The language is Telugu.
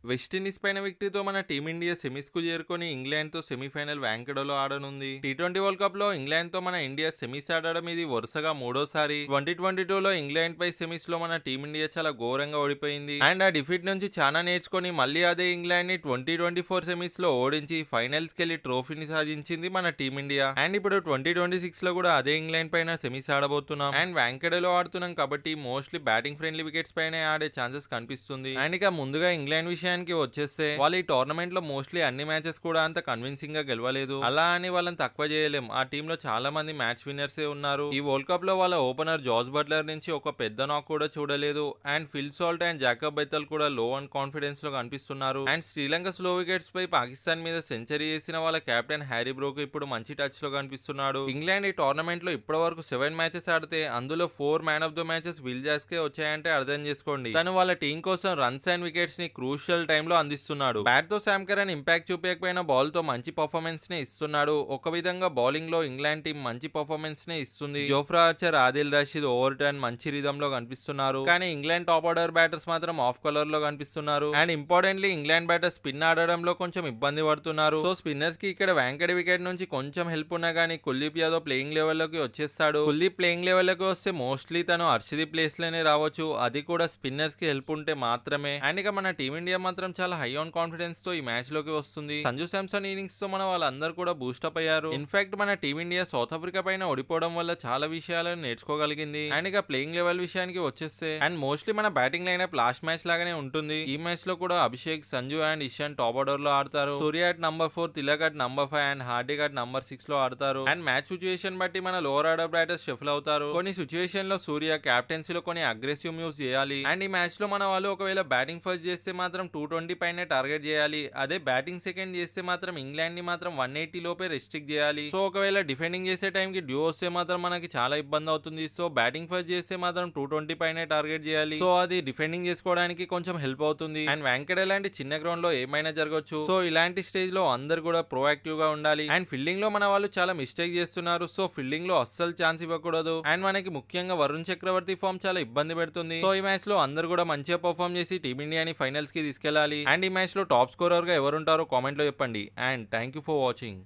వెస్టిండీస్ పైన విక్టరీతో మన టీమిండియా సెమీస్కు చేరుకొని ఇంగ్లాండ్తో సెమీఫైనల్ వ్యాంకడోలో ఆడనుంది. టీ20 వరల్డ్ కప్ లో ఇంగ్లాండ్తో మన ఇండియా సెమీస్ ఆడడం ఇది వరుసగా మూడోసారి. 2022లో ఇంగ్లాండ్ పై సెమీస్ లో మన టీమిండియా చాలా ఘోరంగా ఓడిపోయింది. అండ్ ఆ డిఫీట్ నుంచి చాలా నేర్చుకొని మళ్ళీ అదే ఇంగ్లాండ్ ని 2024 సెమీస్ లో ఓడించి ఫైనల్స్ కెళ్లి ట్రోఫీని సాధించింది మన టీమిండియా. అండ్ ఇప్పుడు 2026 లో కూడా అదే ఇంగ్లాండ్ పైన సెమీస్ ఆడబోతున్నాం. అండ్ వ్యాంకడోలో ఆడుతున్నాం కాబట్టి మోస్ట్లీ బ్యాటింగ్ ఫ్రెండ్లీ వికెట్స్ పైన ఆడే ఛాన్సెస్ కనిపిస్తుంది. అండ్ ఇక ముందుగా ఇంగ్లాండ్ విషయానికి వచ్చేస్తే వాళ్ళు ఈ టోర్నమెంట్ లో మోస్ట్లీ అన్ని మ్యాచెస్ కూడా అంత కన్విన్సింగ్ గా గెలవలేదు. అలా అని వాళ్ళని తక్కువ చేయలేం. ఆ టీమ్ లో చాలా మంది మ్యాచ్ విన్నర్సే ఉన్నారు. ఈ వరల్డ్ కప్ లో వాళ్ళ ఓపెనర్ జార్జ్ బట్లర్ నుంచి ఒక పెద్ద నాక్ కూడా చూడలేదు. And Phil Salt and Jacob Bethell కూడా లో అండ్ కాన్ఫిడెన్స్ లో కనిపిస్తున్నారు. అండ్ శ్రీలంక స్లో వికెట్స్ పై పాకిస్తాన్ మీద సెంచరీ చేసిన వాళ్ళ కెప్టెన్ హ్యారీ బ్రోక్ ఇప్పుడు మంచి టచ్ లో కనిపిస్తున్నాడు. ఇంగ్లాండ్ ఈ టోర్నమెంట్ లో ఇప్పటి వరకు 7 మ్యాచెస్ ఆడితే అందులో 4 man of the matches Will Jacks వచ్చాయంటే అర్థం చేసుకోండి. తను వాళ్ళ టీం కోసం రన్స్ అండ్ వికెట్స్ ని క్రూషియల్ టైంలో అందిస్తున్నాడు. బ్యాట్ తో శామ్ కరన్ ఇంపాక్ట్ చూపించకపోయినా బాల్ తో మంచి పర్ఫార్మెన్స్ ని ఇస్తున్నాడు. ఒక విధంగా బౌలింగ్ లో ఇంగ్లాండ్ టీం మంచి పర్ఫార్మెన్స్ ని ఇస్తుంది. Jofra Archer, Adil Rashid, Overton మంచి రిధమ్ లో కనిపిస్తున్నారు. కానీ ఇంగ్లాండ్ టాప్ ఆర్డర్ బ్యాటర్స్ మాత్రం ఆఫ్ కలర్ లో కనిపిస్తున్నారు. And importantly England batters spin ఆడడంలో కొంచెం ఇబ్బంది పడుతున్నారు. సో స్పిన్నర్స్ కి ఇక్కడ వ్యాంకడ్ వికెట్ నుంచి కొంచెం హెల్ప్ ఉన్నా గానీ కుల్దీప్ యాదవ్ ప్లేయింగ్ లెవెల్ లోకి వచ్చేస్తాడు. కుల్దీప్ ప్లేయింగ్ లెవెల్ లోకి వస్తే మోస్ట్లీ తను హర్షదీప్ ప్లేస్ లోనే రావచ్చు. అది కూడా స్పిన్నర్స్ కి హెల్ప్ ఉంటే మాత్రమే. అండ్ ఇక మన టీమిండియా మాత్రం చాలా హై ఆన్ కాన్ఫిడెన్స్ తో ఈ మ్యాచ్ లోకి వస్తుంది. సంజు శాంసన్ ఇన్నింగ్స్ తో మన వాళ్ళందరూ కూడా బూస్టప్ అయ్యారు. ఇన్ఫాక్ట్ మన టీమిండియా సౌత్ ఆఫ్రికా పైన ఓడిపోవడం వల్ల చాలా విషయాలను నేర్చుకోగలిగింది. అండ్ ఇక ప్లేయింగ్ లెవెల్ విషయానికి వచ్చేస్తే అండ్ మోస్ట్లీ మన బ్యాటింగ్ లైనప్ లాస్ట్ మ్యాచ్ లాగానే ఉంటుంది. ఈ మ్యాచ్ లో కూడా Abhishek, Sanju and Ishan top order లో ఆడతారు. Surya at number 4, Tilak at number 5 and Hardik at number 6 లో ఆడతారు. అండ్ మ్యాచ్ సిచ్యువేషన్ బట్టి మన లోవర్ ఆర్డర్ బ్యాటర్స్ షఫల్ అవుతారు. కొన్ని సిచ్యువేషన్ లో సూర్య క్యాప్టెన్సీలో కొన్ని అగ్రెసివ్ మూవ్స్ చేయాలి. అండ్ ఈ మ్యాచ్ లో మన వాళ్ళు ఒకవేళ బ్యాటింగ్ ఫస్ట్ చేస్తే మాత్రం 220 పైన టార్గెట్ చేయాలి. అదే బ్యాటింగ్ సెకండ్ చేస్తే మాత్రం ఇంగ్లాండ్ ని మాత్రం 180 లోపే రెస్ట్రిక్ట్ చేయాలి. సో ఒకవేళ డిఫెండింగ్ చేసే టైం కి డ్యూ వస్తే మాత్రం మనకి చాలా ఇబ్బంది అవుతుంది. సో బ్యాటింగ్ ఫస్ట్ చేస్తే మాత్రం 220 పైన టార్గెట్ చేయాలి. సో అది డిఫెండింగ్ చేసుకోవడానికి కొంచెం హెల్ప్ అవుతుంది. అండ్ వ్యాంకడే లాంటి చిన్న గ్రౌండ్ లో ఏమైనా జరగచ్చు. సో ఇలాంటి స్టేజ్ లో అందరు కూడా ప్రోయాక్టివ్ గా ఉండాలి. అండ్ ఫీల్డింగ్ లో మన వాళ్ళు చాలా మిస్టేక్ చేస్తున్నారు. సో ఫీల్డింగ్ లో అస్సలు ఛాన్స్ ఇవ్వకూడదు. అండ్ మనకి ముఖ్యంగా వరుణ్ చక్రవర్తి ఫామ్ చాలా ఇబ్బంది పెడుతుంది. సో ఈ మ్యాచ్ లో అందరు కూడా మంచిగా పర్ఫామ్ చేసి టీమిండియాని ఫైనల్స్ కి తీసుకెళ్లాలి. అండ్ ఈ మ్యాచ్ లో టాప్ స్కోరర్ గా ఎవరుంటారో కామెంట్ లో చెప్పండి. And thank you for watching.